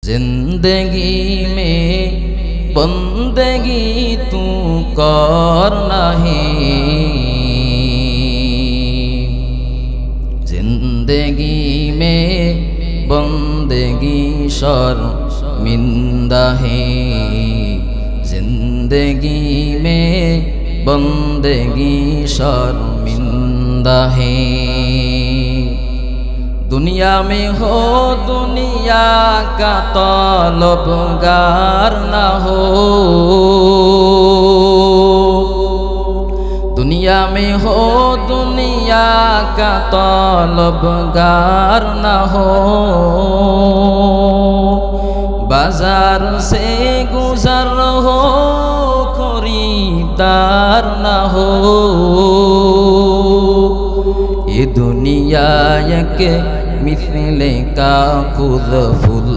जिंदगी में बंदगी तू कर नहीं, जिंदगी में बंदगी शर्मिंदा है, जिंदगी में बंदगी शर्मिंदा है। दुनिया में हो दुनिया का तलबगार ना हो, दुनिया में हो दुनिया का तलबगार ना हो, बाजार से गुजर हो खरीदार ना हो। ये दुनिया के मिसले का खुद फूल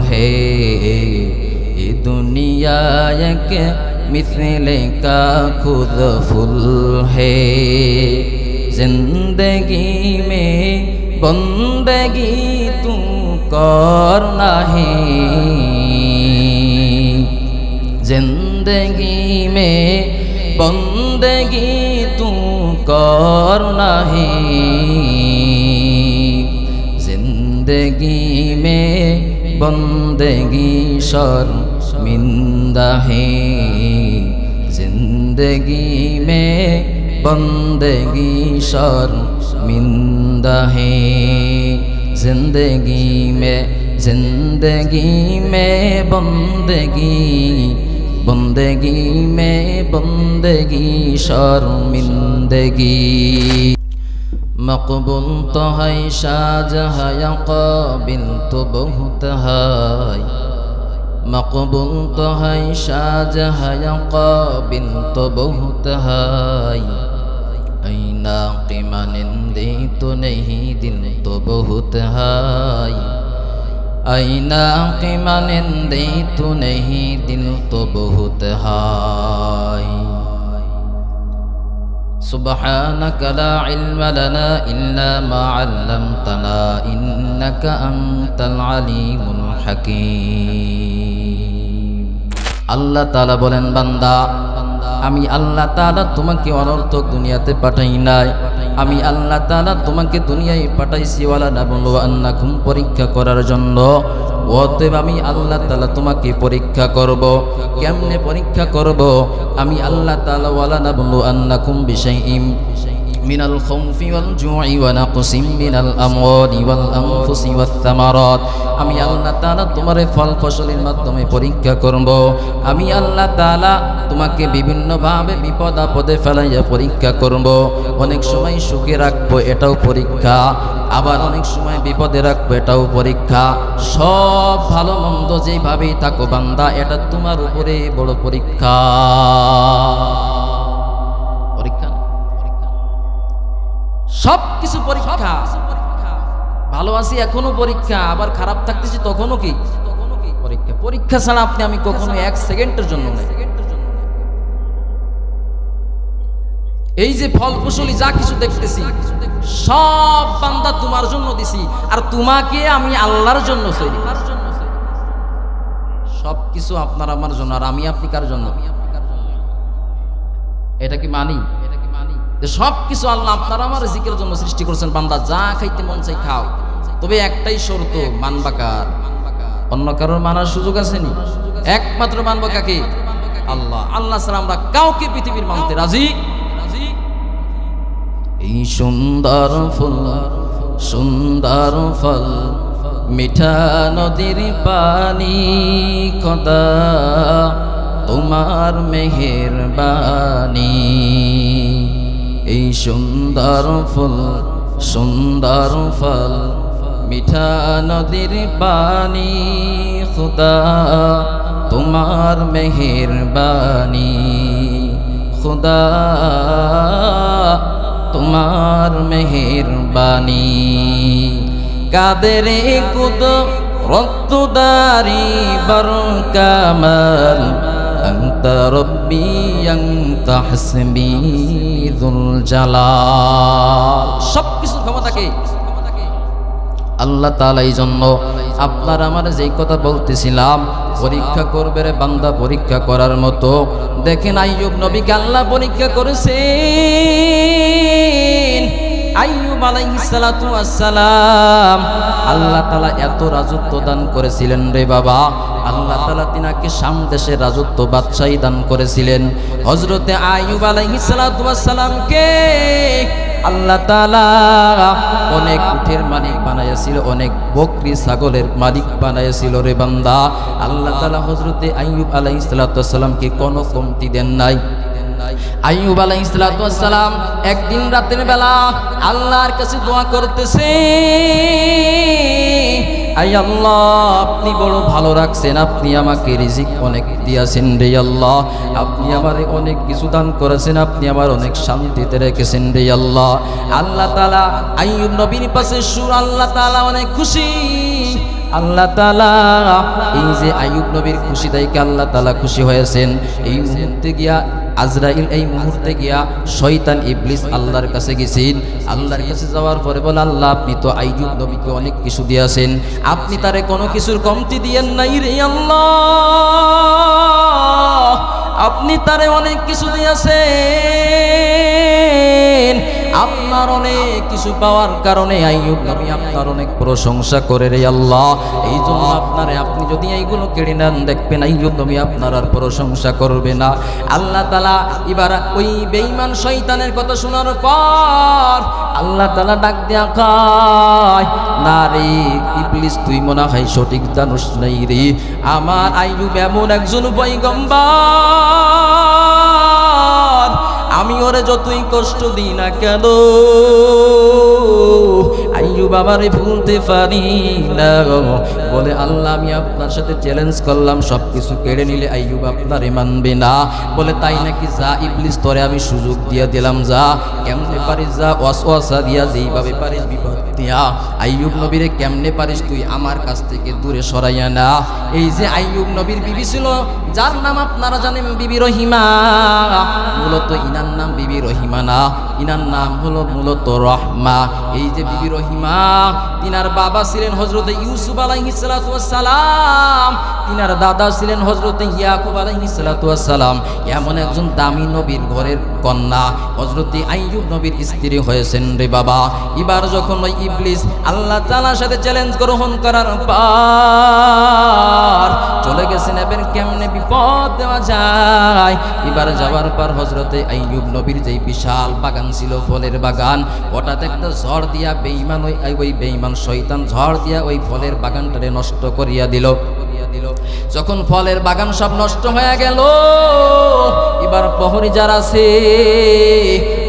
है, ये दुनिया के मिसले का खुद फूल है। जिंदगी में बंदगी तू कर नहीं, जिंदगी में बंदगी तू कर नहीं, जिंदगी में बंदगी शर्मिंदा है, जिंदगी में बंदगी शर्मिंदा है। जिंदगी में बंदगी, बंदगी में बंदगी शर्मिंदगी। मकबूल तो है शाहजहां या काबिल तो बहुत है, मकबूल तो है शाहजहां या काबिल तो बहुत है। ऐना क़िमानिंदे तो नहीं दिल तो बहुत है, ऐना क़िमानिंदे तो नहीं दिल तो बहुत है। सुब्हानक ला इल्म लना इल्ला मा अल्लमतना इन्नका अंतल अलीमुल हकीम। আল্লাহ তাআলা বলেন, বান্দা আমি আল্লাহ তাআলা তোমাকে অনর্থক দুনিয়াতে পাঠাই নাই, আমি আল্লাহ তাআলা তোমাকে দুনিয়ায় পাঠাইছি ওয়ালা নাবলুওয়ান্নাকুম পরীক্ষা করার জন্য। অতএব আমি আল্লাহ তাআলা তোমাকে পরীক্ষা করব। কেমনে পরীক্ষা করব? আমি আল্লাহ তাআলা ওয়ালা নাবলুওয়ান্নাকুম বিশাইইম মিনাল খাউফি ওয়াল জুই ওয়া নাকসিম মিনাল আমওয়ালি ওয়াল আনফুসি ওয়াত থামারাত। আমি আল্লাহ তাআলা তোমারে ফল ফসলের মাধ্যমে পরীক্ষা করব। আমি আল্লাহ তাআলা তোমাকে বিভিন্নভাবে বিপদ আপদে ফেলাইয়া পরীক্ষা করব। অনেক সময় সুখে রাখবো, এটাও পরীক্ষা, আবার অনেক সময় বিপদে রাখবো, এটাও পরীক্ষা। সব ভালো মন্দ যেভাবেই থাকো বান্দা, এটা তোমার উপরে বড় পরীক্ষা। পরীক্ষা সব কিছু পরীক্ষা। ভালো আছি এখনো পরীক্ষা, আবার খারাপ থাকতেছি তখনও কি পরীক্ষা। পরীক্ষা ছাড়া আপনি আমি কখনো এক সেকেন্ডের জন্য নাই। এই যে ফল ফসলি যা কিছু দেখতেছি সব বান্দা তোমার জন্য দিছি, আর তোমাকে আমি আল্লাহর জন্য তৈরি। সবকিছু আপনার আমার জন্য, আর আমি আপনি কার জন্য? এটা কি মানি? সবকিছু আল্লাহ আপনার আমার জিকিরের জন্য সৃষ্টি করেছেন। বান্দা যা খাইতে মন চাই খাও, তবে একটাই শর্ত, মানবা কার? অন্য কারোর মানার সুযোগ আসেনি, একমাত্র মানবা কাকে? আল্লাহ। আল্লাহ ছাড়া আমরা কাউকে পৃথিবীর মানতে রাজি। এই সুন্দর ফুল সুন্দর ফল মিঠা নদীর পানি, খোদা তোমার মেহেরবানি। এই সুন্দর ফুল সুন্দর ফল মিঠা নদীর পানি, খোদা তোমার মেহেরবানি, খোদা তোমার মেহেরবানি। কাদেরে কুদরত দারি বরকামাল আনতা রব্বি আনতা হাসবি যুল জালাল। সবকিছু ক্ষমতাকে আল্লাহ তাআলা এই জন্য আপনার আমার যেই কথা বলতেছিলাম, পরীক্ষা করবে রে বান্দা, পরীক্ষা করার মতো। দেখেন আইয়ুব নবীকে আল্লাহ পরীক্ষা করেছেন। আইয়ুব আলাইহিস সালাতু ওয়াস সালাম আল্লাহ তাআলা এত রাজত্ব দান করেছিলেন রে বাবা। আল্লাহ তাআলা তিনাকে শাম দেশের রাজত্ব বাদশাহী দান করেছিলেন। হযরতে আইয়ুব আলাইহিস সালাতু ওয়াস সালামকে আল্লাহ তাআলা অনেক উটের মালিক বানাইছিল, অনেক বকরি ছাগলের মালিক বানাইছিল রে বান্দা। আল্লাহ তাআলা হযরতে আইয়ুব আলাইহিস সালাতু ওয়াস সালামকে কোনো কমতি দেন নাই। আইয়ুব আলাইহিস সালাতু ওয়াস সালাম একদিন রাতের বেলা আল্লাহর কাছে দোয়া করতেছে, আয় আল্লাহ আপনি বড় ভালো রাখছেন, আপনি আমাকে রিজিক অনেক দিয়েছেন রে আল্লাহ, আপনি আমারে অনেক কিছু দান করেছেন, আপনি আমার অনেক শান্তিতে রেখেছেন রে আল্লাহ। আল্লাহ তাআলা আইয়ুব নবীর পাশে সুর, আল্লাহ তাআলা অনেক খুশি। আল্লাহ তাআলা এই যে আইয়ুব নবীর খুশি দেখে আল্লাহ তাআলা খুশি হয়েছেন। এই মুহূর্তে গিয়া আজরাইল, এই মুহূর্তে গিয়া শয়তান ইবলিস আল্লাহর কাছে গেছেন। আল্লাহর কাছে যাওয়ার পরে বলে, আল্লাহ আপনি তো আইয়ুব নবীকে অনেক কিছু দিয়েছেন, আপনি তারে কোনো কিছুর কমতি দিয়েন নাই রে আল্লাহ, আপনি তারে অনেক কিছু দিয়েছেন। আপনার অনেক কিছু পাওয়ার কারণে আইয়ুব নবী আপনার অনেক প্রশংসা করে রে আল্লাহ। এই জন্য আপনারে, আপনি যদি এইগুলো কেড়ে নেন দেখবেন আইয়ুব নবী আপনার আর প্রশংসা করবে না। আল্লাহ তাআলা এবার ওই বেঈমান শয়তানের কথা শোনার পর আল্লাহ তাআলা ডাক দিয়া কয়, না রে ইবলিস তুই মনে হয় সঠিক জানোস নাই রে, আমার আইয়ুব এমন একজন পয়গম্বর, আমি ওরে যতই কষ্ট দিই না কেন আইয়ুব আমারে ভুলতে পারি না। বলে আল্লাহ আমি আপনার সাথে চ্যালেঞ্জ করলাম, সব কিছু কেড়ে নিলে আইয়ুব আপনারে মানবে না। বলে তাই নাকি, যা ইবলিস তোরে আমি সুযোগ দিয়ে দিলাম, যা কেমনে পারিস, যা ওয়াসওয়াসা দিয়া যেইভাবে পারিস বিপদ দিয়া আইয়ুব নবীরে কেমনে পারিস তুই আমার কাছ থেকে দূরে সরাইয়া না। এই যে আইয়ুব নবীর বিবি ছিল, যার নাম আপনারা জানেন বিবি রহিমা, মূলত ইনার নাম বিবি রহিমা না, ইনার নাম হলো মূলত রহমা। এই যে বিবি রহিমা, তিনার বাবা ছিলেন হযরতে ইউসুফ আলাইহিস সালাতু ওয়াস সালাম, তিনার দাদা ছিলেন হযরতে ইয়াকুব আলাইহিস সালাতু ওয়াস সালাম। এমন একজন দামি নবীর ঘরের কন্যা হযরতে আইয়ুব নবীর স্ত্রী হয়েছেন রে বাবা। এবার যখন ওই ইবলিস আল্লাহ তাআলার সাথে চ্যালেঞ্জ গ্রহণ করার পর চলে গেছেন, এবার কেমনে বিপদ দেওয়া যায়। এবার যাওয়ার পর হযরতে আইয়ুব নবীর যেই বিশাল বাগান ছিল, ফলের বাগান, হঠাৎ একটা ঝড় দিয়া বেঈমান ওই বেঈমান শয়তান ঝড় দিয়া ওই ফলের বাগানটারে নষ্ট করিয়া দিল। যখন ফলের বাগান সব নষ্ট হয়ে গেল, এবার প্রহরী যারা আছে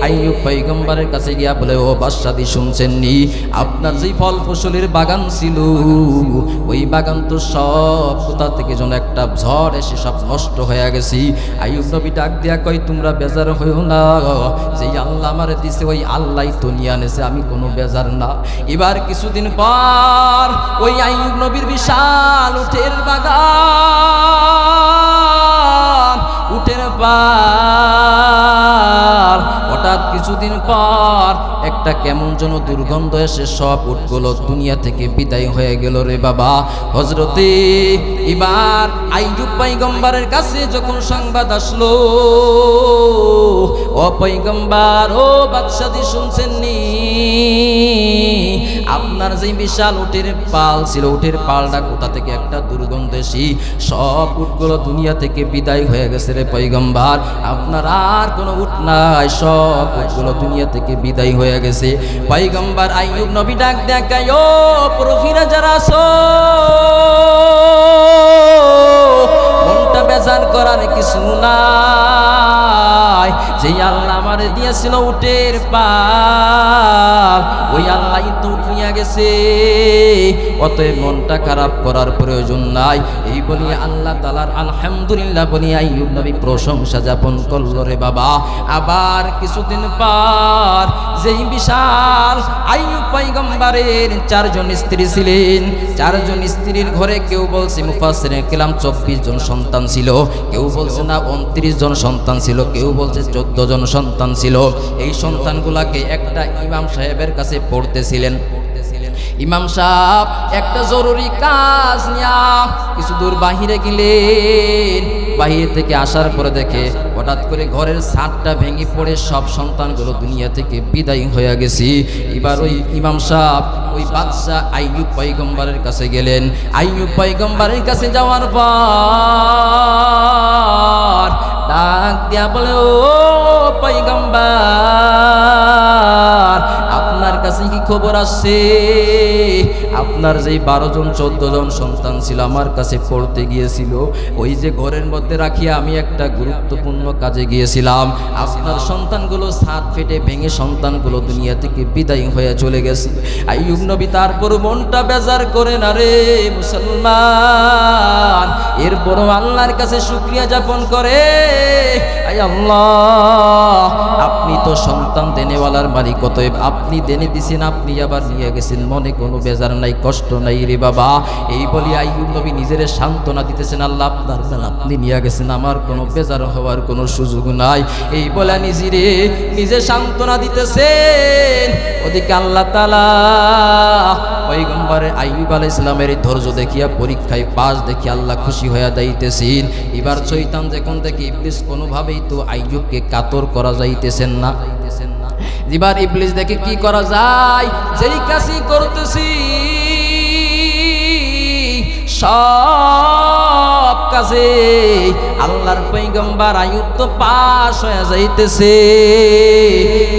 আইয়ুব পয়গম্বরের কাছে গিয়া বলে, ও বাদশাদি শুনছেন নি, আপনার যেই ফল ফসলের বাগান ছিল ওই বাগান তো সব কোথা থেকে যেন একটা ঝড় এসে সব নষ্ট হয়ে গেছি। আইয়ুব নবী ডাক দিয়া কয়, তোমরা বেজার হইও না, যেই আল্লাহ আমারে দিছে ওই আল্লাহ তো নিয়ে আনেছে, আমি কোনো বেজার না। এবার কিছুদিন পর ওই আইয়ুব নবীর বিশাল উটের বাগান, উটের পাল, হঠাৎ কিছুদিন পর একটা কেমন যেন দুর্গন্ধ এসে সব উটগুলো দুনিয়া থেকে বিদায় হয়ে গেল রে বাবা। হযরতে এবার আইয়ুব পয়গম্বরের কাছে যখন সংবাদ আসলো, ও পয়গম্বর, ও বাদশাদি শুনছেন নি, আপনার যে বিশাল উটের পাল ছিল, উটের পালটা কোথা থেকে একটা দুর্গন্ধ এসে সব উটগুলো দুনিয়া থেকে বিদায় হয়ে গেছে রে পয়গম্বর, আপনার আর কোনো উট নাই, সব উটগুলো দুনিয়া থেকে বিদায় হয়ে গেছে। পয়গম্বর আইয়ুব নবী ডাক দেখায়, ও প্রফিরা যারা আছো, মনটা বেজার করার কিছু নাই, যেই আল্লাহ আমারে দিয়েছিল উটের পাল ওই আল্লাহ তো নিয়ে গেছে, অতএব মনটা খারাপ করার প্রয়োজন নাই। এই বলি আল্লাহ তাআলার আলহামদুলিল্লাহ বলি আইয়ুব নবী প্রশংসা যাপন করল রে বাবা। আবার কিছুদিন পর যেই বিশাল আইয়ুব পয়গম্বরের 4 জন স্ত্রী ছিলেন, 4 জন স্ত্রীর ঘরে কেউ বলছে মুফাসসিরে কেরাম 24 জন সন্তান ছিল, কেউ বলছে না 29 জন সন্তান ছিল, কেউ বলছে 14 জন সন্তান ছিল। এই সন্তানগুলাকে একটা ইমাম সাহেবের কাছে পড়তেছিলেন। ইমাম সাহেব একটা জরুরি কাজ নিয়া কিছু দূর বাহিরে গেলেন। বাহির থেকে আসার পরে দেখে হঠাৎ করে ঘরের ছাদটা ভেঙে পড়ে সব সন্তানগুলো দুনিয়া থেকে বিদায় হয়ে গেছে। এবার ওই ইমাম সাহেব ওই বাদশা আইয়ুব পয়গম্বরের কাছে গেলেন। আইয়ুব পয়গম্বরের কাছে যাওয়ার পর ডাক দিয়া বলে, ও পয়গম্বর, আপনার কাছে কি খবর আসছে? আপনার যেই 12 জন 14 জন সন্তান ছিল আমার কাছে পড়তে গিয়েছিল, ওই যে ঘরের মধ্যে রাখিয়া আমি একটা গুরুত্বপূর্ণ কাজে গিয়েছিলাম, আপনার সন্তানগুলো ছাদ ফেটে ভেঙে সন্তানগুলো দুনিয়া থেকে বিদায় হয়ে চলে গেছে। আইয়ুব নবী তারপর মনটা বেজার করে না রে মুসলমান, এরপরও আল্লাহর কাছে শুকরিয়া যাপন করে, আয় আল্লাহ আপনি তো সন্তান দেনেওয়ালার মালিক, অতএব আপনি দেনে দিছেন, আপনি আবার নিয়ে গেছেন, মনে কোনো বেজার নাই, কষ্ট নাই রে বাবা। এই বলি আইয়ুব নবী নিজের সান্ত্বনা দিতেছেন, আল্লাহ আপনার বেলা আপনি নিয়ে গেছেন, আমার কোনো বেজার হওয়ার কোনো সুযোগ নাই। এই বলে নিজে সান্ত্বনা দিতেছেন। ওদিকে আল্লাহ তাআলা পয়গম্বর আইয়ুব আলাইহিস সালামের ধৈর্য দেখিয়া পরীক্ষায় পাস দেখি আল্লাহ খুশি হইয়া যাইতেছেন। এবার শয়তান যখন দেখে ইবলিস কোনোভাবেই তো আইয়ুবকে কাতর করা যাইতেছেন না। এবার ইবলিস দেখে কি করা যায়, যেই কাজই করতেছি সব কাজে আল্লাহর পয়গম্বর আইয়ুব তো পাস হয়ে যাইতেছে,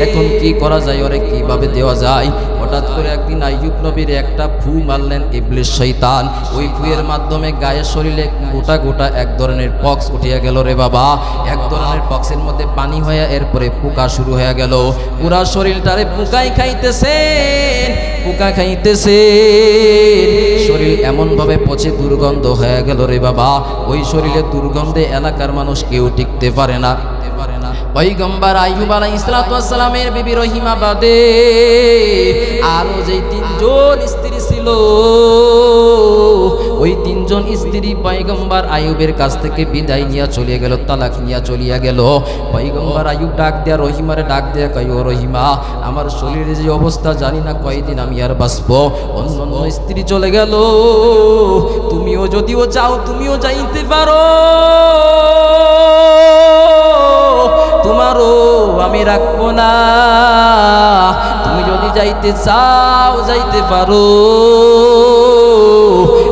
এখন কি করা যায়, ওরে কিভাবে দেওয়া যায়? হঠাৎ করে একদিন আইয়ুব নবীর একটা ফু মারলেন ইবলিস শয়তান। ওই ফুয়ের মাধ্যমে গায়ের শরীরে গোটা গোটা এক ধরনের পক্স উঠিয়া গেল রে বাবা। এক ধরনের পক্সের মধ্যে পানি হয়ে এরপরে পোকা শুরু হয়ে গেল। পুরা শরীরটারে পোকাই খাইতেছেন, পোকা খাইতেছে, শরীর এমন ভাবে পচে দুর্গন্ধ হয়ে গেল রে বাবা। ওই শরীরে দুর্গন্ধে এলাকার মানুষ কেউ টিকতে পারে না। পয়গম্বর আইয়ুব আলাইহিস সালামের বিবি রহিমা বাদে আরো যে 3 জন স্ত্রী ছিল, ওই 3 জন স্ত্রী পয়গম্বর আইয়ুবের কাছ থেকে বিদায় নিয়ে চলে গেল, তালাক নিয়ে চলিয়া গেল। পয়গম্বর আইয়ুব ডাক দেয়া রহিমারে ডাক দেয়া কয়, ও রহিমা, আমার শরীরে যে অবস্থা জানি না কয়দিন আমি আর বাঁচবো, অন্য স্ত্রী চলে গেল, তুমিও যদিও চাও তুমিও যাইতে পারো, তোমারও আমি রাখবো না, তুমি যদি যাইতে চাও যাইতে পারো।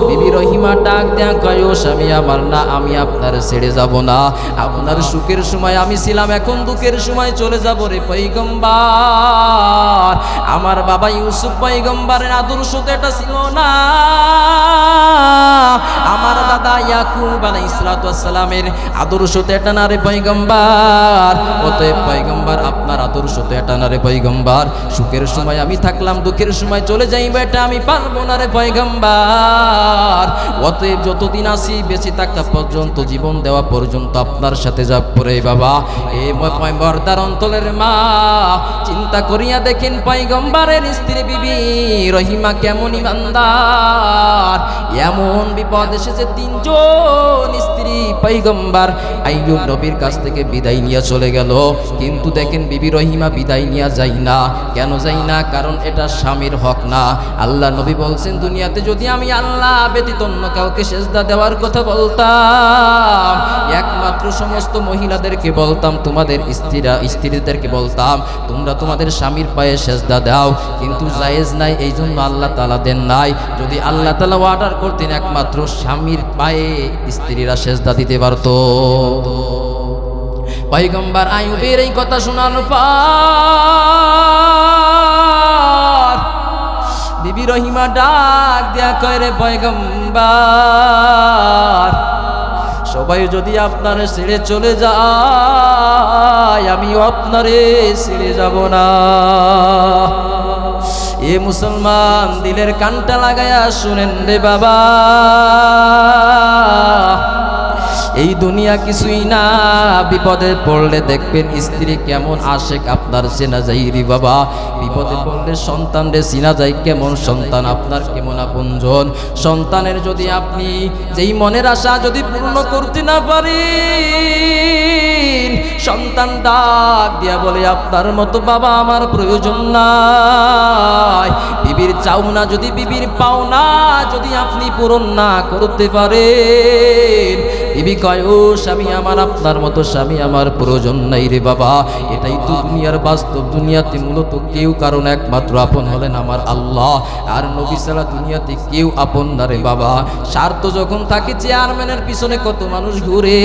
বিবি রহিমা ডাক দেয়া কয়, ও স্বামী আমার, না আমি আপনার ছেড়ে যাব না, আপনার সুখের সময় আমি ছিলাম, এখন দুঃখের সময় চলে যাব রে পয়গম্বর। আমার বাবা ইউসুফ পয়গম্বরের আদর্শ তো এটা ছিল না, আমার দাদা ইয়াকুব আলাইহিস সালামের আদর্শ তো এটা না রে পয়গম্বর। অতএব পয়গম্বর আপনার আদর্শ তো এটা না রে পয়গম্বর, সুখের সময় আমি থাকলাম, দুঃখের সময় চলে যাইব এটা আমি পারবো না রে পয়গম্বর। অতএব যতদিন আসি বেঁচে থাকা পর্যন্ত, জীবন দেওয়া পর্যন্ত আপনার সাথে যাব রে বাবা। এ পয়গম্বরদার অন্তরের মা চিন্তা করিয়া দেখেন পয়গম্বরের স্ত্রী বিবি রহিমা কেমন ইমানদার। এমন বিপদ এসেছে, 3 জন স্ত্রী পয়গম্বর আইয়ুব নবীর কাছ থেকে বিদায় নিয়ে চলে গেল, কিন্তু দেখেন বিবি রহিমা বিদায় নিয়ে যাই না। কেন যাই না? কারণ এটা স্বামীর হক না। আল্লাহ নবী বলছেন, দুনিয়াতে যদি আমি আল্লাহ ব্যতীত অন্য কাউকে সেজদা দেওয়ার কথা বলতাম, একমাত্র সমস্ত মহিলাদেরকে বলতাম, তোমাদের স্ত্রীদেরকে বলতাম, তোমরা তোমাদের স্বামীর পায়ে সেজদা দাও, কিন্তু জায়েজ নাই, এই জন্য আল্লাহ তাআলা দেন নাই। যদি আল্লাহ তাআলা অর্ডার করতেন, একমাত্র স্বামীর পায়ে স্ত্রীরা সেজদা দিতে পারত। পয়গম্বর আইয়ুবের এই কথা শোনার পর বিবি রহিমা ডাক দেয়া কয়, রে পয়গম্বর, সবাই যদি আপনারে ছেড়ে চলে যায়, আমিও আপনারে ছেড়ে যাব না। এ মুসলমান, দিলের কানটা লাগায়া শুনেন রে বাবা, এই দুনিয়া কিছুই না, বিপদে পড়লে দেখবেন স্ত্রী কেমন আশেক আপনার চেনা যায় রে বাবা। বিপদে পড়লে সন্তানরে চেনা যায় কেমন সন্তান আপনার, কেমন আপনজন। সন্তানের যদি আপনি যেই মনের আশা যদি পূর্ণ করতে না পারেন, সন্তান ডাক দিয়া বলে আপনার মতো বাবা আমার প্রয়োজন নাই। বিবির চাওনা যদি বিবির পাওনা যদি আপনি পূরণ না করতে পারেন, বিবি কয় ও স্বামী আমার আপনার মতো স্বামী আমার প্রয়োজন নাই রে বাবা। এটাই তো দুনিয়ার বাস্তব। দুনিয়াতে মূলত কেউ কারণ একমাত্র আপন হলেন আমার আল্লাহ, আর নবী ছাড়া দুনিয়াতে কেউ আপন না রে বাবা। স্বার্থ যখন থাকে চেয়ারম্যানের পিছনে কত মানুষ ঘুরে,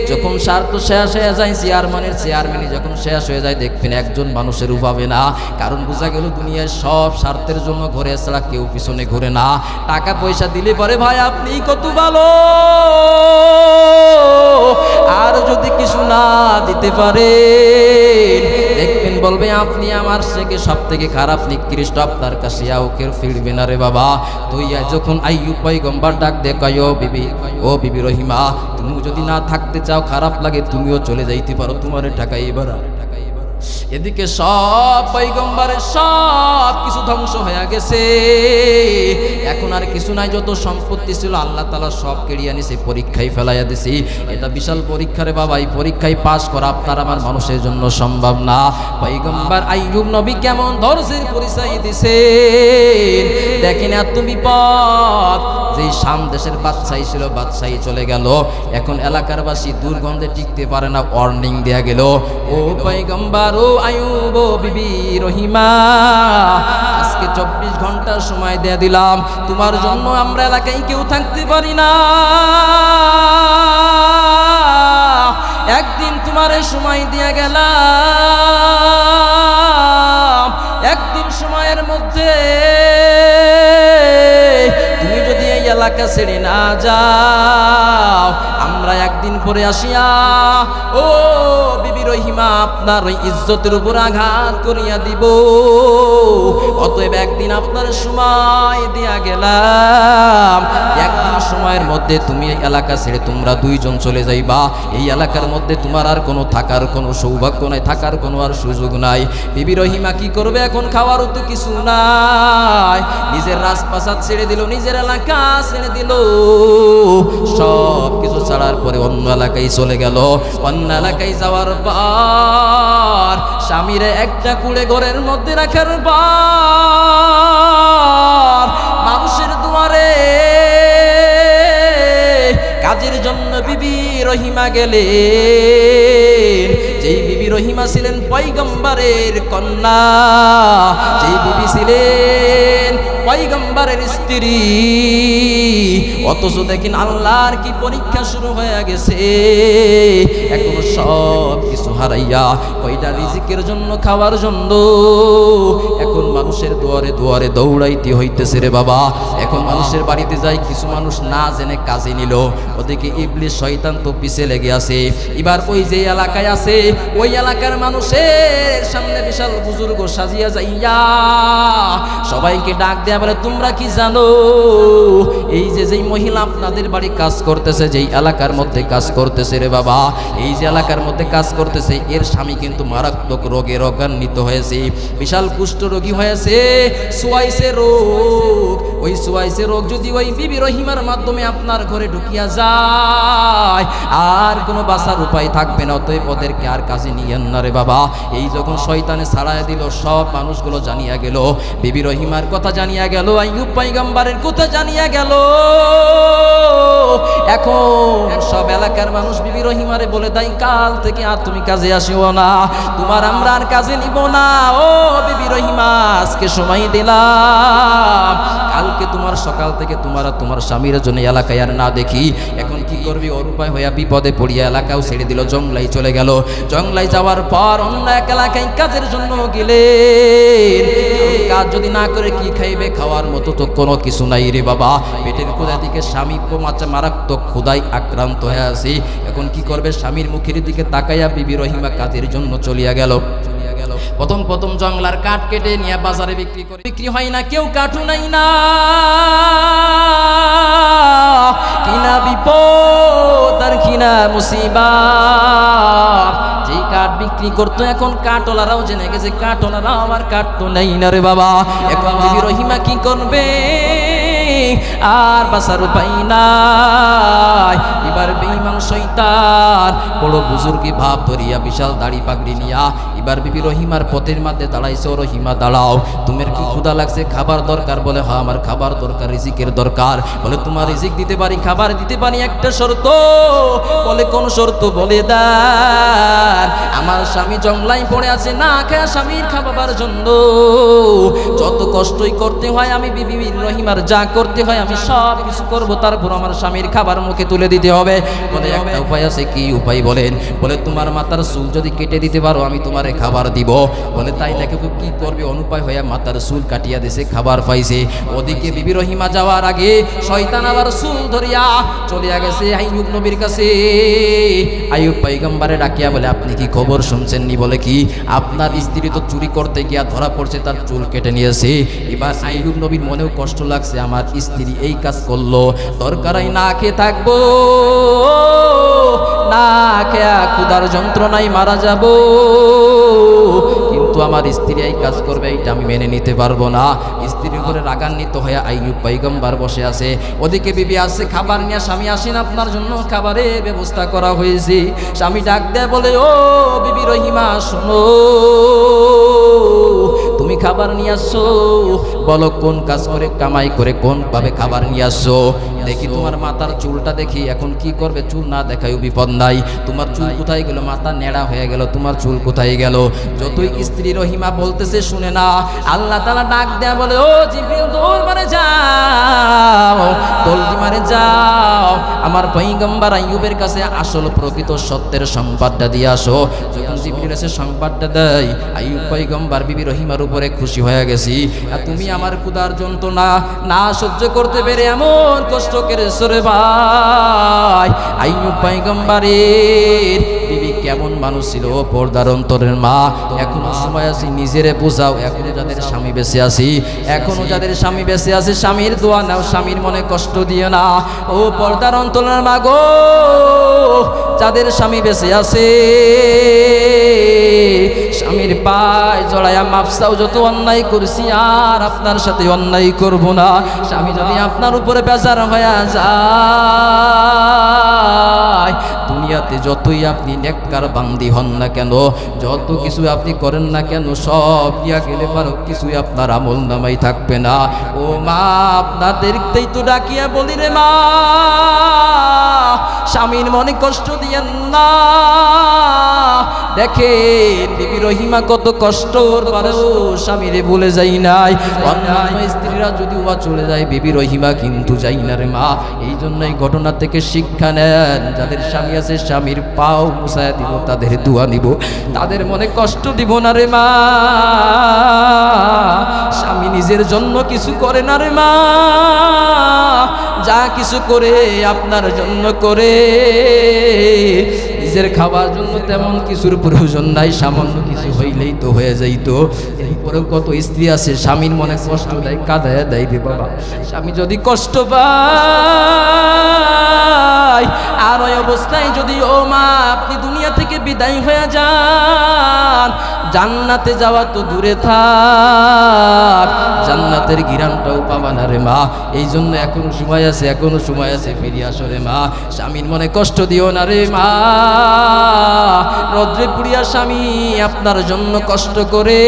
যখন স্বার্থ শেষ হয়ে যায় চেয়ারম্যানই যখন শেষ হয়ে যায় দেখবেন একজন মানুষের উপাবে না। কারণ বোঝা গেল দুনিয়ায় সব স্বার্থের জন্য ঘুরে, ছাড়া কেউ পিছনে ঘুরে না। টাকা পয়সা দিলে পরে ভাই আপনি কত ভালো, আর যদি কিছু না দিতে পারে দেখবেন বলবে আপনি আমার থেকে সব থেকে খারাপ নিকৃষ্ট, আপনার কাছে কেউ ফিরবে না রে বাবা। তুই যখন আইয়ুব পয়গম্বর ডাক দেখায় ও বিবি রহিমা, তুমি যদি না থাকতে চাও খারাপ লাগে তুমিও চলে যাইতে পারো, তোমার টাকা এবার। এদিকে সব পয়গম্বরের সব কিছু ধ্বংস হয়ে গেছে, এখন আর কিছু নাই। যত সম্পত্তি ছিল আল্লাহ তাআলা সব কেড়িয়ে নিছে, পরীক্ষায় ফেলাইয়া দিছি। এটা বিশাল পরীক্ষারে বাবা, এই পরীক্ষায় পাস করা আপনার আমার মানুষের জন্য সম্ভব না। পয়গম্বর আইয়ুব নবী কেমন ধৈর্যের পরিচয় দিছে দেখেন। এত বিপদ, যেই শাম দেশের বাদশাহী ছিল বাদশাহী চলে গেল, এখন এলাকার বাসী দুর্গন্ধে টিকতে পারে না, ওয়ার্নিং দেয়া গেল ও পয়গম্বর ও আইয়ুব ও বিবি রহিমা, আজকে 24 ঘন্টা সময় দিয়ে দিলাম, তোমার জন্য আমরা এলাকায় কেউ থাকতে পারি না। একদিন তোমার সময় দিয়ে গেলাম, একদিন সময়ের মধ্যে তুমি যদি এই এলাকা ছেড়ে না যাও, আমরা একদিন পরে আসিয়া ও বিবি রহিমা আপনার ওই ইজ্জতের উপর আঘাত করিয়া দিব। অতএব একদিন আপনার সময় দিয়া গেলাম, একদিন সময়ের মধ্যে তুমি এই এলাকা ছেড়ে তোমরা দুইজন চলে যাইবা। এই এলাকার মধ্যে তোমার আর কোনো থাকার কোনো সৌভাগ্য নাই, থাকার কোনো আর সুযোগ নাই। বিবি রহিমা কি করবে এখন? খাওয়ারও তো কিছু নাই, নিজের রাজপ্রাসাদ ছেড়ে দিল, নিজের এলাকা ছেড়ে দিল, সব কিছু ছাড়ার পরে অন্য এলাকায় চলে গেল। অন্য এলাকায় যাওয়ার পর স্বামীরে একটা কুড়ে ঘরের মধ্যে রাখার পর মানুষের দুয়ারে কাজের জন্য বিবি রহিমা গেলেন। যেই বিবি রহিমা ছিলেন পয়গম্বরের কন্যা, যেই বিবি ছিলেন পয়গম্বরের স্ত্রী, অথচ দেখেন আল্লাহর কি পরীক্ষা শুরু হয়ে গেছে। এখন সব কিছু হারাইয়া কয়টা রিজিকের জন্য, খাওয়ার জন্য এখন মানুষের দুয়ারে দুয়ারে দৌড়াইতে হইতেছে রে বাবা। এখন মানুষের বাড়িতে যাই, কিছু মানুষ না জেনে কাজে নিল, ওদিকে ইবলিস শয়তান তো পিছে লেগে আছে। এবার ওই যে এলাকায় আছে ওই এলাকার মানুষের সামনে বিশাল বুজুর্গ সাজিয়া যাইয়া সবাইকে ডাক দেয়া বলে, তোমরা কি জানো এই যে যেই মহিলা আপনাদের বাড়ি কাজ করতেছে, যেই এলাকার মধ্যে কাজ করতেছে রে বাবা, এই যে এলাকার মধ্যে কাজ করতেছে এর স্বামী কিন্তু মারাত্মক রোগে রোগান্বিত হয়েছে, বিশাল কুষ্ঠ রোগী হয়েছে, সোয়াইসে রোগ। ওই সোয়াইসে রোগ যদি ওই বিবি রহিমার মাধ্যমে আপনার ঘরে ঢুকিয়া যায় আর কোনো বাঁচার উপায় থাকবে না। অতএব ওদেরকে আর কাজে নিয়েন না রে বাবা। এই যখন শয়তানে ছাড়াইয়া দিল, সব মানুষগুলো জানিয়া গেল, বিবি রহিমার কথা জানিয়া গেল, আইয়ুব পয়গম্বরের কথা জানিয়া গেল। এখন সব এলাকার মানুষ বিবি রহিমারে বলে দেয়, কাল থেকে আর তুমি কাজে আসিও না, তোমার আমরা আর কাজে নিব না। ও বিবি রহিমা, আজকে সময় দিলাম, কালকে তোমার সকাল থেকে তোমার স্বামীর জন্য এলাকায় আর না দেখি। এখন কি করবি? ওর উপায় হইয়া বিপদে পড়িয়া এলাকাও ছেড়ে দিল, জংলাই চলে গেল। জংলাই যাওয়ার পর অন্য এক এলাকায় কাজের জন্য গেলেন। কাজ যদি না করে কি খাইবে? খাওয়ার মতো তো কোনো কিছু নাই রে বাবা। পেটের ক্ষুধা দিকে স্বামী মারাত্মক ক্ষুধায় আক্রান্ত হয়ে আছে। এখন কি করবে? স্বামীর মুখের দিকে তাকাইয়া বিবি রহিমা কাজের জন্য চলিয়া গেল। প্রথম জংলার কাঠ কেটে নিয়ে বাজারে বিক্রি করে, বিক্রি হয় না, কেউ কাঠু নাই না, কিনা বিপদ আর কিনা মুসিবত। যেই কাঠ বিক্রি করতো এখন কাঠওয়ালারাও জেনে গেছে, কাঠওয়ালারাও আমার কাঠ তো নেই না রে বাবা। এখন বিবি রহিমা কি করবে? আর বাঁচার উপায় নাই। এবার বেঈমান শয়তান বড় বুজুর্গি ভাব ধরিয়া বিশাল দাড়ি পাগড়ি নিয়া এবার বিবি রহিমার পথের মধ্যে দাঁড়াইছে। ও রহিমা দাঁড়াও, তোমার কি ক্ষুধা লাগছে, খাবার দরকার? বলে হ্যাঁ আমার খাবার দরকার, রিজিকের দরকার। বলে তোমার রিজিক দিতে পারি, খাবার দিতে পারি, একটা শর্ত। বলে কোন শর্ত? বলে দার আমার স্বামী জংলাই পড়ে আছে, না খেয়ে স্বামীর খাবার জন্য যত কষ্টই করতে হয় আমি বিবি রহিমার যা করতে হয় আমি সব কিছু করবো, তারপর আমার স্বামীর খাবার মুখে তুলে দিতে হবে। বলে একটা উপায় আছে। কি উপায় বলেন? বলে তোমার মাথার চুল যদি কেটে দিতে পারো আমি তোমারে খাবার দিব। বলে তাই নাকি? কি করবে? অনুপায় হইয়া মাথার চুল কাটিয়া দিছে, খাবার পাইছে। ওদিকে বিবি রহিমা যাওয়ার আগে শয়তান আবার চুল ধরিয়া চলিয়া গেছে আইয়ুব নবীর কাছে। আইয়ুব পয়গম্বরে ডাকিয়া বলে আপনি কি খবর শুনছেন নি? বলে কি? আপনার স্ত্রী তো চুরি করতে গিয়া ধরা পড়ছে, তার চুল কেটে নিয়েছে। এবার আইয়ুব নবীর মনেও কষ্ট লাগছে, আমার স্ত্রী এই কাজ করলো, দরকারই না খেয়ে থাকবো, না খেয়া ক্ষুধার যন্ত্রণায় মারা যাব, কিন্তু আমার স্ত্রী এই কাজ করবে এটা আমি মেনে নিতে পারবো না। স্ত্রীর উপরে রাগান্বিত হয়ে আইয়ুব পয়গম্বর বসে আছে। ওদিকে বিবি আসছে খাবার নিয়ে, স্বামী আসেন আপনার জন্য খাবারের ব্যবস্থা করা হয়েছে। স্বামী ডাক দেয় বলে ও বিবি রহিমা শোনো, তুমি খাবার নিয়ে আসছো, বলো কোন কাজ করে কামাই করে কোন ভাবে খাবার নিয়ে আসছো? দেখি তোমার মাথার চুলটা দেখি, এখন কি করবে? চুল না দেখায় বিপদ নাই। তোমার চুল কোথায় গেল? মাথা নেড়া হয়ে গেল, তোমার চুল কোথায় গেল? যতই স্ত্রী রহিমা বলতেছে শুনে না। আল্লাহ তাআলা ডাক দেয়া বলে ও জিবরিল দৌড় মারে যাও, দৌড় মারে যাও, আমার পয়গম্বর আইয়ুবের কাছে আসল প্রকৃত সত্যের সংবাদটা দিয়ে আসো। যখন জিবরিল এসে সংবাদটা দেয়, আইয়ুব পয়গম্বর বিবি রহিমার উপরে খুশি হয়ে গেছি। আর তুমি আমার ক্ষুধার যন্ত্রণা না সহ্য করতে পেরে এমন কষ্ট করেছো রে ভাই। আইয়ুব পয়গম্বরের বিবি কেমন মানুষ ছিল, পর্দার অন্তরের মা। এখনো সময় আছে, নিজেরে বোঝাও। এখনো যাদের স্বামী বেঁচে আছি, এখনো যাদের স্বামী বেঁচে আছে, স্বামীর দোয়া নাও, স্বামীর মনে কষ্ট দিও না। ও পর্দার অন্তরের মা গো, যাদের স্বামী বেঁচে আছে স্বামীর পায় জড়াইয়া মাফ চাও, যত অন্যায় করছি আর আপনার সাথে অন্যায় করব না। স্বামী যদি আপনার উপরে বেজার হয়ে যায়, দুনিয়াতে যতই আপনি নেককার বান্দি হন না কেন, যত কিছু আপনি করেন না কেন, সব দিয়া গেলে পারো কিছুই আপনার আমল নামাই থাকবে না। ও মা, আপনাদেরকেই তো ডাকিয়া বলি রে মা, স্বামীর মনে কষ্ট দিয়েন না। দেখেন বিবি রহিমা কত কষ্ট করেও স্বামীরে ভুলে যাই নাই। অন্যান্য স্ত্রীরা যদি উহা চলে যায়, বিবি রহিমা কিন্তু যাই না রে মা। এই জন্য এই ঘটনা থেকে শিক্ষা নেন, যাদের স্বামী আছে স্বামীর পাও মুছায়া দিব, তাদের দোয়া নিব, তাদের মনে কষ্ট দিব না রে মা। স্বামী নিজের জন্য কিছু করে না রে মা, যা কিছু করে আপনার জন্য করে। নিজের খাবার জন্য তেমন কিছুর প্রয়োজন নাই, সামান্য কিছু হইলেই তো হয়ে যাইতো। এরপরেও কত স্ত্রী আছে স্বামীর মনে কষ্ট দেয়, কাঁদায় দেয় রে বাবা। স্বামী যদি কষ্ট পায় আর ওই অবস্থায় যদি ও মা আপনি দুনিয়া থেকে বিদায় হয়ে যান, জান্নাতে যাওয়া তো দূরে থাক, জান্নাতের ঘিরানটাও পাবা না রে মা। এই জন্য এখনো সময় আছে, এখনো সময় আছে, ফিরে আসো রে মা। স্বামীর মনে কষ্ট দিও না রে মা। রদ্রে পুড়িয়া স্বামী আপনার জন্য কষ্ট করে।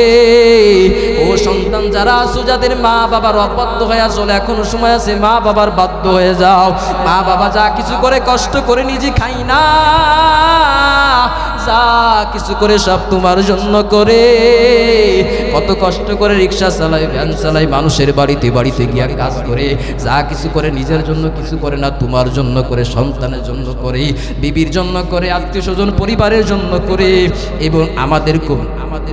ও সন্তান যারা আছো, যাদের মা বাবার অবাধ্য হয়ে চলে, এখনো সময় আছে, মা বাবার বাধ্য হয়ে যাও। মা বাবা যা কিছু করে কষ্ট করে নিজে খাই না, যা কিছু করে সব তোমার জন্য করে। কত কষ্ট করে রিক্সা চালায়, ভ্যান চালায়, মানুষের বাড়িতে বাড়িতে গিয়া কাজ করে, যা কিছু করে নিজের জন্য কিছু করে না, তোমার জন্য করে, সন্তানের জন্য করে, বিবির জন্য করে, আত্মীয় স্বজন পরিবারের জন্য করে। এবং আমাদেরকে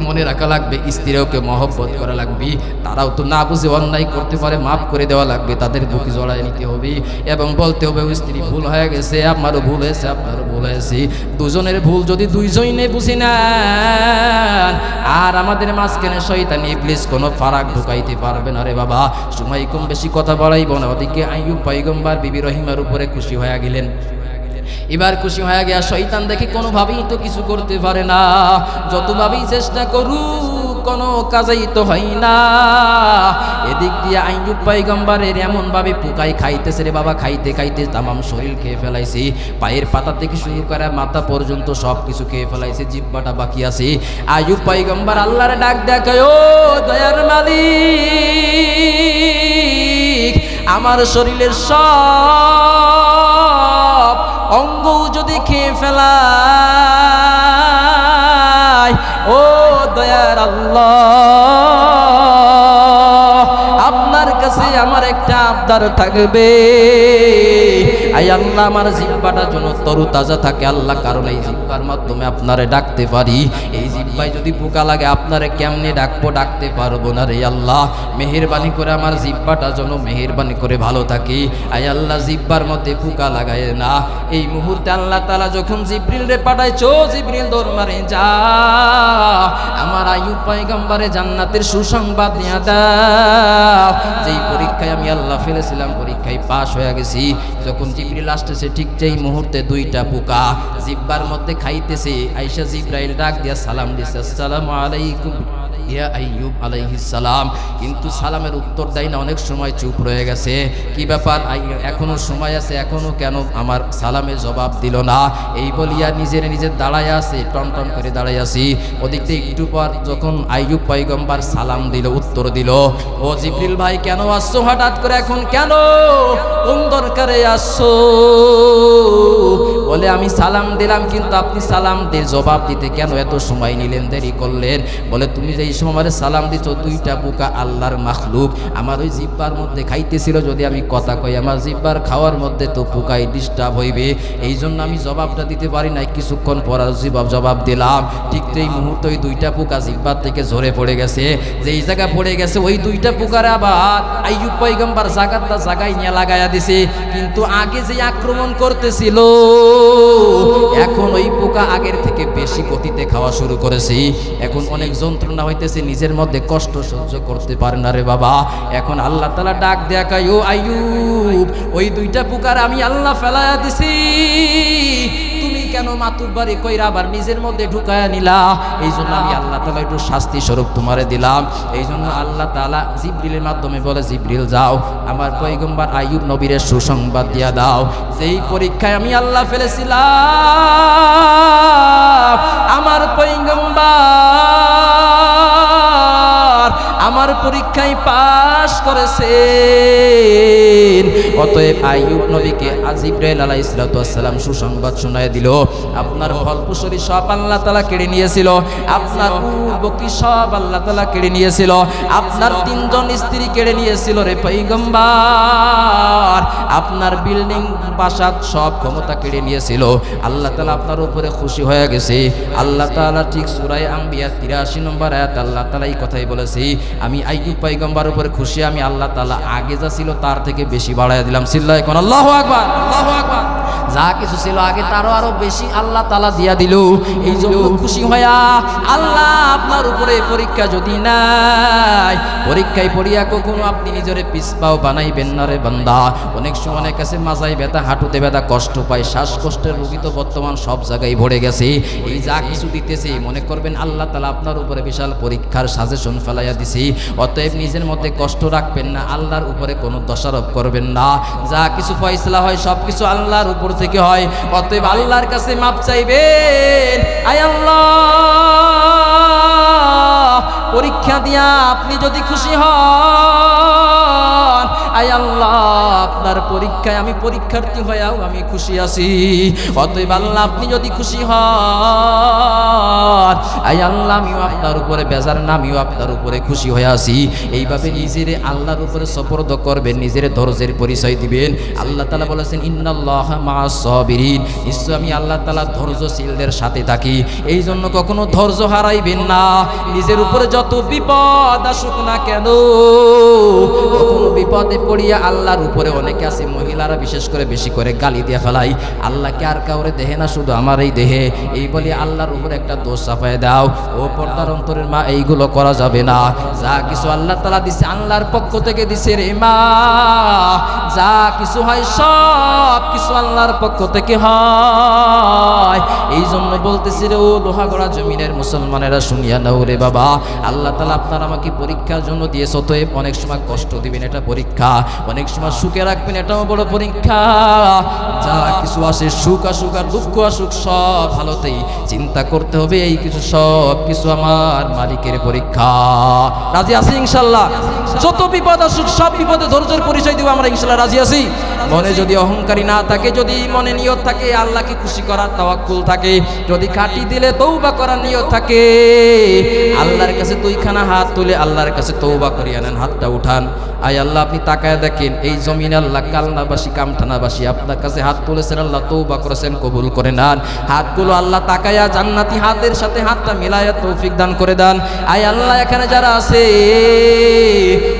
মনে রাখা লাগবে, স্ত্রীকে মহব্বত করা লাগবে। তারাও তো না বুঝে অন্যায় করতে পারে, মাফ করে দেওয়া লাগবে, তাদের বুকে জড়ায় নিতে হবে এবং বলতে হবে স্ত্রী ভুল হয়ে গেছে, আমারও ভুল হয়েছে, আপনারও ভুল হয়েছে। দুজনের ভুল যদি দুইজনে বুঝি না, আর আমাদের মাঝখানে শয়তানি ইবলিস কোনো ফারাক ঢুকাইতে পারবে না রে বাবা। সময় কম, বেশি কথা বাড়াইব না। ওদিকে আইয়ুব পয়গম্বর বিবি রহিমার উপরে খুশি হয়ে গেলেন। এবার খুশি হয়ে গিয়া শয়তান দেখে কোনোভাবেই তো কিছু করতে পারে না, যতভাবেই চেষ্টা করুক কোনো কাজেই তো হয় না। এদিক দিয়ে আইয়ুব পয়গম্বরের এমন ভাবে পোকাই খাইতেছে রে বাবা, খাইতে খাইতে তামাম শরীর খেয়ে ফেলাইছে, পায়ের পাতা থেকে শুরু করে মাথা পর্যন্ত সব কিছু খেয়ে ফেলাইছে, জিহ্বাটা বাকি আছে। আইয়ুব পয়গম্বর আল্লাহর ডাক দেখায়, ও দয়ার মালিক, আমার শরীরের সব অঙ্গ যদি খেয়ে ফেলায়, ও দয়ার আল্লাহ, আপনার কাছে আমার একটা আবদার থাকবে। আই আল্লাহ, আমার জিহ্বাটা যেন তরুতাজা থাকে আল্লাহ, কারণ এই জিহ্বার মাধ্যমে আপনারে ডাকতে পারি। এই জিহ্বায় যদি পোকা লাগে আপনারে কেমনে ডাকবো, ডাকতে পারবো না রে আল্লাহ। মেহেরবানি করে আমার জিহ্বাটা যেন মেহেরবানি করে ভালো থাকে। আই আল্লাহ, জিহ্বার মধ্যে পোকা লাগায় না। এই মুহূর্তে আল্লাহ তাআলা যখন জিবরিল রে পাঠাইছো, জিবরিল দৌড় মারে, যা আমার আইয়ুব পয়গম্বরে জান্নাতের সুসংবাদ নিয়ে দাও। যেই পরীক্ষায় আমি আল্লাহ ফেলেছিলাম, পরীক্ষায় পাশ হয়ে গেছি। যখন জিবরিল আসতেছে, ঠিক যেই মুহূর্তে দুইটা পোকা জিহ্বার মধ্যে খাইতেছে, আয়েশা জিবরাইল ডাক দিয়া সালাম দিছে, আসসালামু আলাইকুম ইয়া আইয়ুব আলাইহিস সালাম। কিন্তু সালামের উত্তর দেয় না, অনেক সময় চুপ রয়ে গেছে। কি ব্যাপার, এখনো সময় আছে, এখনো কেন আমার সালামের জবাব দিল না? এই বলিয়া নিজের দাঁড়ায় আছে, টন টন করে দাঁড়ায় আছি। ওদিক থেকে একটু পর যখন আইয়ুব পয়গম্বর সালাম দিল, উত্তর দিল, ও জিবরিল ভাই কেন আসছো হঠাৎ করে, এখন কেন, কোন দরকারে আসছো? বলে আমি সালাম দিলাম, কিন্তু আপনি সালাম দিয়ে জবাব দিতে কেন এত সময় নিলেন, দেরি করলেন? বলে তুমি যেই সময় সালাম দিছো, দুইটা পোকা আল্লাহর মাখলুক আমার ওই জিহ্বার মধ্যে খাইতেছিল, যদি আমি কথা কই আমার জিহ্বার খাওয়ার মধ্যে তো পোকাই ডিস্টার্ব হইবে, এই জন্য আমি জবাবটা দিতে পারি নাই। কিছুক্ষণ পর জবাব দিলাম, ঠিক এই মুহূর্তে ওই দুইটা পোকা জিহ্বার থেকে ঝরে পড়ে গেছে। যেই জায়গা পড়ে গেছে ওই দুইটা পোকারে আবার আইয়ুব পয়গম্বর জায়গায় নিয়ে লাগাইয়া দিছে। কিন্তু আগে যে আক্রমণ করতেছিল, এখন ওই পোকা আগের থেকে বেশি গতিতে খাওয়া শুরু করেছে। এখন অনেক যন্ত্রণা হইতেছে, নিজের মধ্যে কষ্ট সহ্য করতে পারে না রে বাবা। এখন আল্লাহ তাআলা ডাক দেখায়, ও আইয়ুব, ওই দুইটা পোকার আমি আল্লাহ ফেলাইয়া দিছি, তুমি কেন মাতুব্বারি কইরা আবার নিজের মধ্যে ঢুকায়া নিলা? এই জন্য আমি আল্লাহ তাআলা একটু শাস্তি স্বরূপ তোমারে দিলাম। এই জন্য আল্লাহ তাআলা জিবরিলের মাধ্যমে বলে, জিবরিল যাও আমার পয়গম্বর আইয়ুব নবীর সুসংবাদ দিয়া দাও, যেই পরীক্ষায় আমি আল্লাহ ফেলেছিলাম, আমার পয়গম্বর আমার পরীক্ষায় পাশ করেছেন। অতএব আইয়ুব নবীকে জিবরাইল আলাইহিস সালাম সুসংবাদ শোনায় দিল, আপনার ফলপুষরি সব আল্লাহ তাআলা কেড়ে নিয়েছিল, আপনার বকরি সব আল্লাহ তাআলা কেড়ে নিয়েছিল, আপনার তিনজন স্ত্রী কেড়ে নিয়েছিল রে পয়গম্বর, আপনার বিল্ডিং বাসাত সব ক্ষমতা কেড়ে নিয়েছিল। আল্লাহ তাআলা আপনার উপরে খুশি হয়ে গেছে। আল্লাহ তাআলা ঠিক সূরা আম্বিয়া 83 নম্বর আয়াত আল্লাহ তাআলা এই কথাই বলেছে, আমি আইয়ুব পয়গম্বর উপরে খুশি, আমি আল্লাহ তাআলা আগে যা ছিল তার থেকে বেশি বাড়ায় দিলাম। চিল্লায় কোন আল্লাহু আকবার, আল্লাহু আকবার। যা কিছু ছিল আগে তারও আরো বেশি আল্লাহ তাআলা দিয়া দিল। এই জন্য খুশি হইয়া আল্লাহ আপনার উপরে পরীক্ষা যদি নাই, পরীক্ষায় পড়িয়া কখনো আপনি নিজের পিছপাও বানাইবেন না রে বান্দা। অনেক সময় অনেক কাছে মাজায় ব্যথা, হাঁটুতে ব্যথা, কষ্ট পায়, শ্বাসকষ্টের রোগী তো বর্তমান সব জায়গায় ভরে গেছে। এই যা কিছু দিতেছে মনে করবেন আল্লাহ তাআলা আপনার উপরে বিশাল পরীক্ষার সাজেশন ফেলাইয়া দিছি। অতএব নিজের মধ্যে কষ্ট রাখবেন না, আল্লাহর উপরে কোনো দোষারোপ করবেন না। যা কিছু ফয়সালা হয় সব কিছু আল্লাহর উপর থেকে হয়। অতএব আল্লাহর কাছে মাপ চাইবেন। আয় আল্লাহ, পরীক্ষা দিয়া আপনি যদি খুশি হন, আয় আল্লাহ আপনার পরীক্ষায় আমি পরীক্ষার্থী হয়েও আমি খুশি আছি। অতএব আল্লাহ আপনি যদি খুশি হন, আয় আল্লাহ আমিও আপনার উপরে বেজার না, আমিও আপনার উপরে খুশি হয়ে আছি। এইভাবে নিজেরে আল্লাহর উপরে সুপর্দ করবেন, নিজের ধৈর্যের পরিচয় দিবেন। আল্লাহ তাআলা বলেছেন, ইন্নাল্লাহা মা'আস সাবিরিন, নিশ্চয় আমি আল্লাহ তাআলা ধৈর্যশীলদের সাথে থাকি। এই জন্য কখনো ধৈর্য হারাইবেন না। নিজের উপরে যত বিপদ আসুক না কেন, কখনো বিপদে করিয়া আল্লাহর উপরে অনেকে আছে মহিলারা বিশেষ করে বেশি করে গালি দিয়ে ফেলাই, আল্লাহকে আর কাউরে দেহে না, শুধু আমার এই দেহে, এই বলি আল্লাহর উপরে একটা দোষ চাপায় দাও। ও পর্দার অন্তরের মা, এইগুলো করা যাবে না। যা কিছু আল্লাহ তাআলা দিছে আল্লাহর পক্ষ থেকে দিছে রে মা, যা কিছু হয় সব কিছু আল্লাহর পক্ষ থেকে হয়। এই জন্য বলতেছি রে ও লোহাগড়া জমিনের মুসলমানেরা, শুনিয়া নাও রে বাবা, আল্লাহ তাআলা আপনার আমাকে পরীক্ষার জন্য দিয়েছে। অতএব অনেক সময় কষ্ট দিবেন, এটা পরীক্ষা, অনেক সময় সুখে রাখবেন, এটাও বড় পরীক্ষা। যা কিছু আসে, সুখ আসুক আর দুঃখ আসুক, সব ভালোতেই চিন্তা করতে হবে এই কিছু সব কিছু আমার মালিকের পরীক্ষা। রাজি আছি ইনশাল্লাহ? যত বিপদ আসুক সব বিপদে ধৈর্যের পরিচয় দিব আমরা ইনশাল্লাহ, রাজি আছি? মনে যদি অহংকারী না থাকে, যদি মনে নিয়ত থাকে আল্লাহকে খুশি করার তাওয়াক্কুল থাকে, যদি খাঁটি দিলে তওবা করার নিয়ত থাকে, আল্লাহর কাছে দুইখানা হাত তুলে আল্লাহর কাছে তওবা করিয়া নেন, হাতটা উঠান। আয় আল্লাহ, আপনি তাকায় দেখেন এই জমিন আল্লাহ কালনাবাসী কামঠানাবাসী আপনার কাছে হাত তুলেছেন, আল্লাহ তওবা করেছেন, কবুল করে নেন। হাতগুলো আল্লাহ তাকায়া জান্নাতি হাতের সাথে হাতটা মিলায়া তৌফিক দান করে দেন। আয় আল্লাহ, এখানে যারা আছে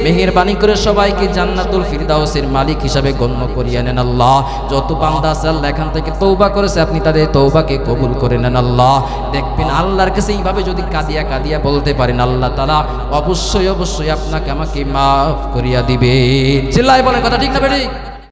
মেহেরবানি করে সবাইকে জান্নাতুল ফিরদাউসের মালিক হিসাবে গণ্য করিয়া নেন আল্লাহ। যত বান্দা আছে আল্লাহ এখান থেকে তওবা করেছে, আপনি তাদের তওবাকে কবুল করে নেন আল্লাহ। দেখবেন আল্লাহর কাছে এইভাবে যদি কাঁদিয়া কাঁদিয়া বলতে পারেন, আল্লাহ তাআলা অবশ্যই অবশ্যই আপনাকে আমাকে মাফ করিয়া দিবেন। চিল্লায় বলেন, কথা ঠিক না বেঠিক?